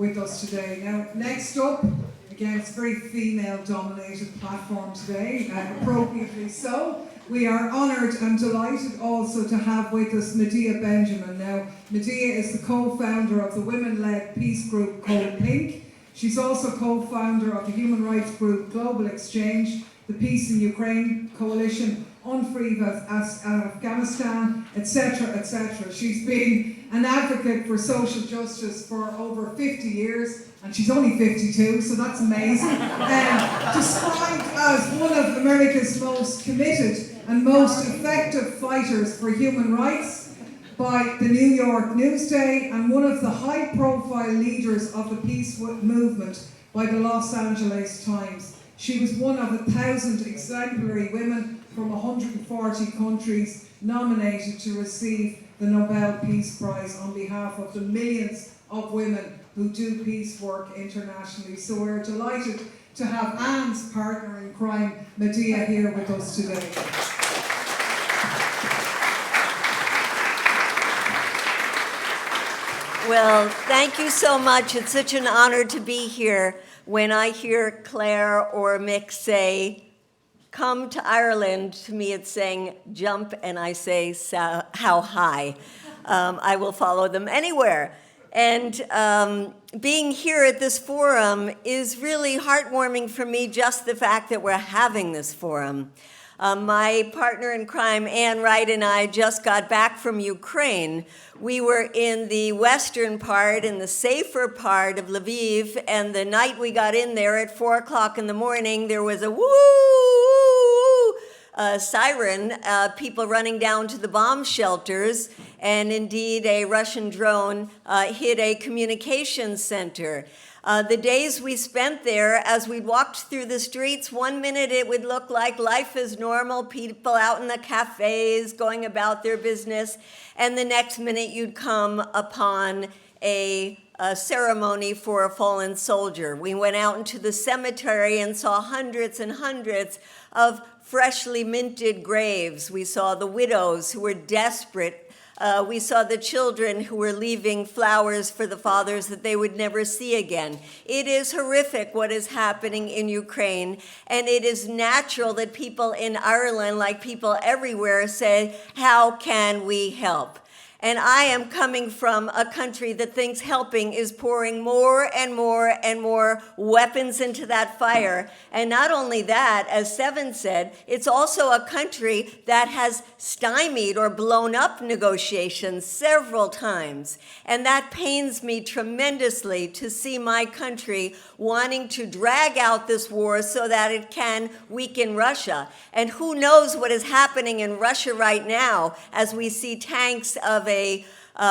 with us today. Now, next up, again, it's a very female-dominated platform today, appropriately so. We are honoured and delighted also to have with us Medea Benjamin. Now, Medea is the co-founder of the women-led peace group called Pink. She's also co-founder of the human rights group Global Exchange, the Peace in Ukraine Coalition, Unfree Afghanistan, etc., etc. She's been an advocate for social justice for over 50 years, and she's only 52, so that's amazing. Described as one of America's most committed and most effective fighters for human rights by the New York Newsday, and one of the high-profile leaders of the peace movement by the Los Angeles Times. She was one of 1,000 exemplary women from 140 countries nominated to receive the Nobel Peace Prize on behalf of the millions of women who do peace work internationally. So we're delighted to have Anne's partner in crime, Medea, here with us today. Well, thank you so much. It's such an honor to be here. When I hear Clare or Mick say, "Come to Ireland," to me it's saying, "Jump," and I say, "How high?" I will follow them anywhere. And being here at this forum is really heartwarming for me, just the fact that we're having this forum. My partner in crime, Ann Wright, and I just got back from Ukraine. We were in the western part, in the safer part of Lviv, and the night we got in there at 4 o'clock in the morning, there was a woo siren, people running down to the bomb shelters, and indeed a Russian drone hit a communications center. The days we spent there, as we walked through the streets, one minute it would look like life is normal, people out in the cafes going about their business, and the next minute you'd come upon a ceremony for a fallen soldier. We went out into the cemetery and saw hundreds and hundreds of freshly minted graves. We saw the widows who were desperate. We saw the children who were leaving flowers for the fathers that they would never see again. It is horrific what is happening in Ukraine, and it is natural that people in Ireland, like people everywhere, say, how can we help? And I am coming from a country that thinks helping is pouring more and more and more weapons into that fire. And not only that, as Seven said, it's also a country that has stymied or blown up negotiations several times. And that pains me tremendously to see my country wanting to drag out this war so that it can weaken Russia. And who knows what is happening in Russia right now as we see tanks of a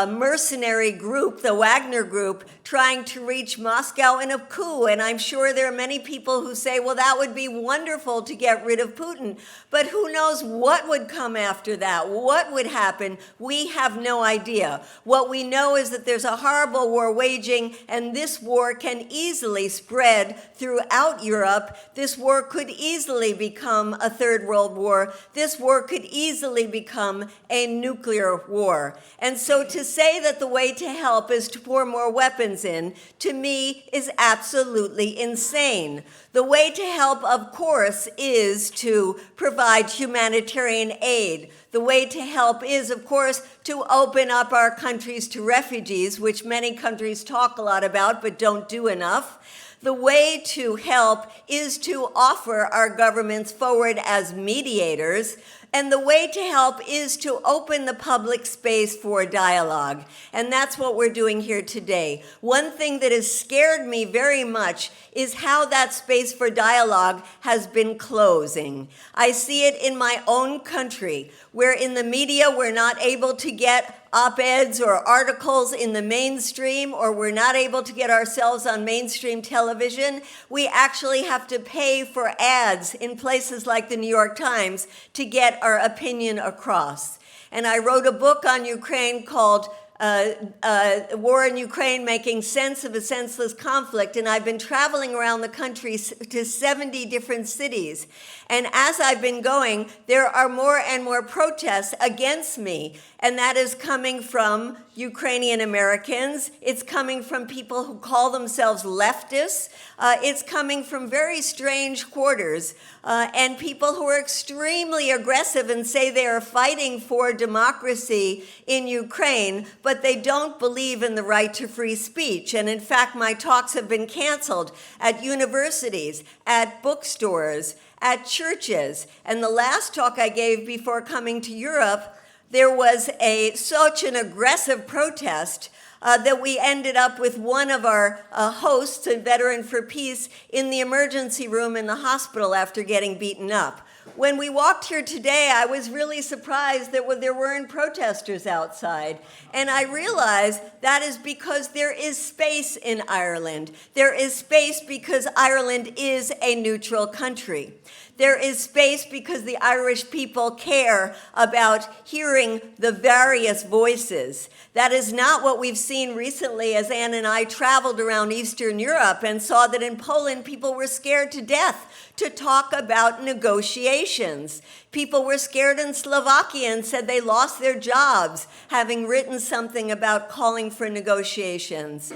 mercenary group, the Wagner group, trying to reach Moscow in a coup. And I'm sure there are many people who say, well, that would be wonderful to get rid of Putin. But who knows what would come after that? What would happen? We have no idea. What we know is that there's a horrible war waging, and this war can easily spread throughout Europe. This war could easily become a third world war. This war could easily become a nuclear war. And so to say that the way to help is to pour more weapons in, to me, is absolutely insane. The way to help, of course, is to provide humanitarian aid. The way to help is, of course, to open up our countries to refugees, which many countries talk a lot about but don't do enough. The way to help is to offer our governments forward as mediators. And the way to help is to open the public space for dialogue. And that's what we're doing here today. One thing that has scared me very much is how that space for dialogue has been closing. I see it in my own country, where in the media we're not able to get op-eds or articles in the mainstream, or we're not able to get ourselves on mainstream television. We actually have to pay for ads in places like the New York Times to get our opinion across. And I wrote a book on Ukraine called War in Ukraine, Making Sense of a Senseless Conflict, and I've been traveling around the country to 70 different cities. And as I've been going, there are more and more protests against me. And that is coming from Ukrainian Americans. It's coming from people who call themselves leftists. It's coming from very strange quarters and people who are extremely aggressive and say they are fighting for democracy in Ukraine, but they don't believe in the right to free speech. And in fact, my talks have been canceled at universities, at bookstores, at churches. And the last talk I gave before coming to Europe, there was such an aggressive protest that we ended up with one of our hosts, a veteran for peace, in the emergency room in the hospital after getting beaten up. When we walked here today, I was really surprised that there weren't protesters outside. And I realized that is because there is space in Ireland. There is space because Ireland is a neutral country. There is space because the Irish people care about hearing the various voices. That is not what we've seen recently as Anne and I traveled around Eastern Europe and saw that in Poland people were scared to death to talk about negotiations. People were scared in Slovakia and said they lost their jobs, having written something about calling for negotiations.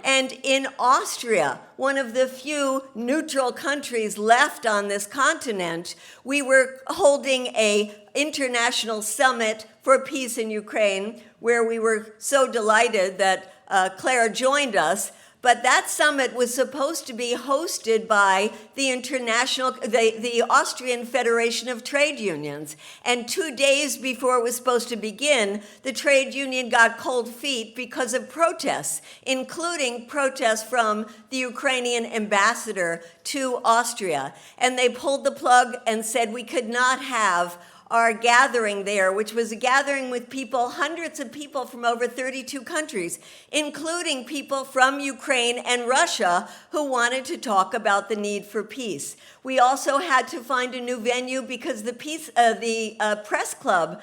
And in Austria, one of the few neutral countries left on this continent, we were holding an international summit for peace in Ukraine, where we were so delighted that Clare joined us. But that summit was supposed to be hosted by the Austrian Federation of Trade Unions. And 2 days before it was supposed to begin, the trade union got cold feet because of protests, including protests from the Ukrainian ambassador to Austria. And they pulled the plug and said we could not have our gathering there, which was a gathering with people, hundreds of people from over 32 countries, including people from Ukraine and Russia who wanted to talk about the need for peace. We also had to find a new venue because the press club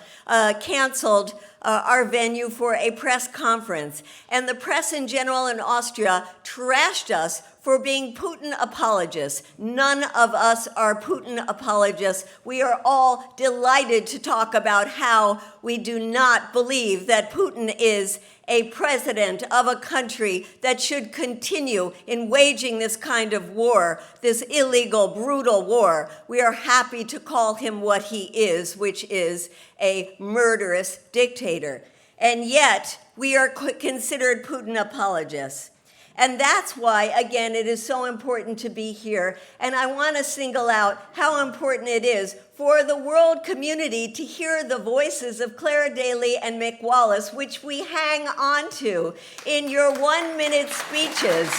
canceled our venue for a press conference. And the press in general in Austria trashed us for being Putin apologists. None of us are Putin apologists. We are all delighted to talk about how we do not believe that Putin is a president of a country that should continue in waging this kind of war, this illegal, brutal war. We are happy to call him what he is, which is a murderous dictator. And yet, we are considered Putin apologists. And that's why, again, it is so important to be here. And I want to single out how important it is for the world community to hear the voices of Clare, Daly, and Mick Wallace, which we hang on to in your 1-minute speeches.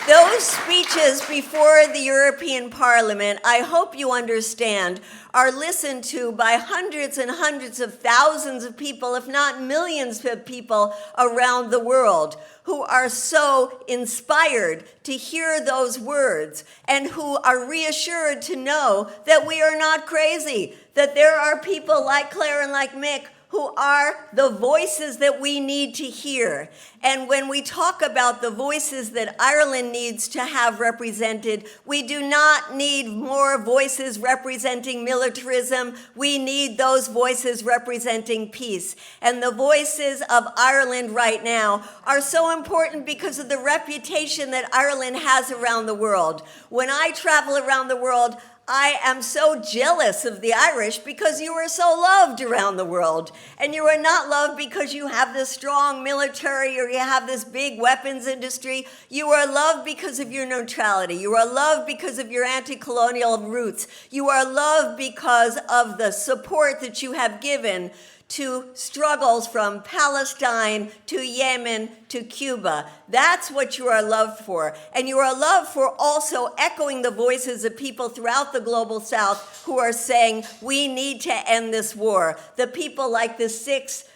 Those speeches before the European Parliament, I hope you understand, are listened to by hundreds and hundreds of thousands of people, if not millions of people around the world, who are so inspired to hear those words and who are reassured to know that we are not crazy, that there are people like Clare and like Mick who are the voices that we need to hear. And when we talk about the voices that Ireland needs to have represented, we do not need more voices representing militarism. We need those voices representing peace. And the voices of Ireland right now are so important because of the reputation that Ireland has around the world. When I travel around the world, I am so jealous of the Irish because you are so loved around the world. And you are not loved because you have this strong military or you have this big weapons industry. You are loved because of your neutrality. You are loved because of your anti-colonial roots. You are loved because of the support that you have given to struggles from Palestine to Yemen to Cuba. That's what you are loved for. And you are loved for also echoing the voices of people throughout the global south who are saying, we need to end this war. The people like the 6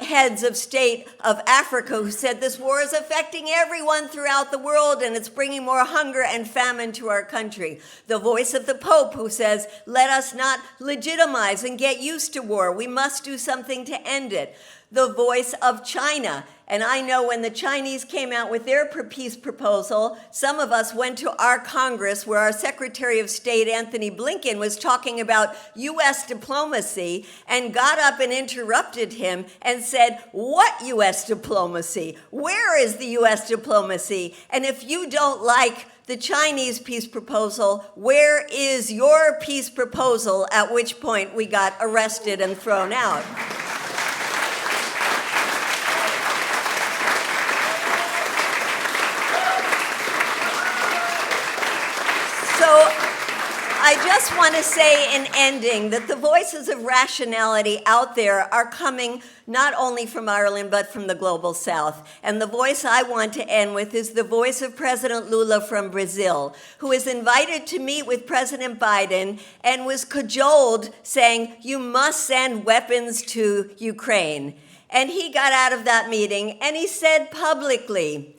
heads of state of Africa who said this war is affecting everyone throughout the world and it's bringing more hunger and famine to our country. The voice of the Pope who says, let us not legitimize and get used to war. We must do something to end it. the voice of China. And I know when the Chinese came out with their peace proposal, some of us went to our Congress where our Secretary of State, Anthony Blinken, was talking about U.S. diplomacy and got up and interrupted him and said, "What U.S. diplomacy? Where is the U.S. diplomacy? And if you don't like the Chinese peace proposal, where is your peace proposal?" At which point we got arrested and thrown out. So I just want to say in ending that the voices of rationality out there are coming not only from Ireland, but from the global south. And the voice I want to end with is the voice of President Lula from Brazil, who was invited to meet with President Biden and was cajoled saying, "You must send weapons to Ukraine." And he got out of that meeting and he said publicly,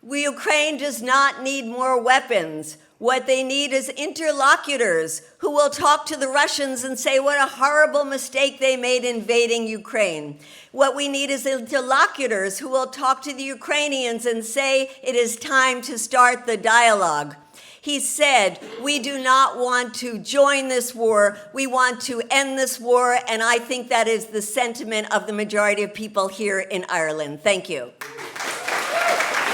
Ukraine does not need more weapons. What they need is interlocutors who will talk to the Russians and say what a horrible mistake they made invading Ukraine. What we need is interlocutors who will talk to the Ukrainians and say it is time to start the dialogue. He said, we do not want to join this war, we want to end this war, and I think that is the sentiment of the majority of people here in Ireland. Thank you.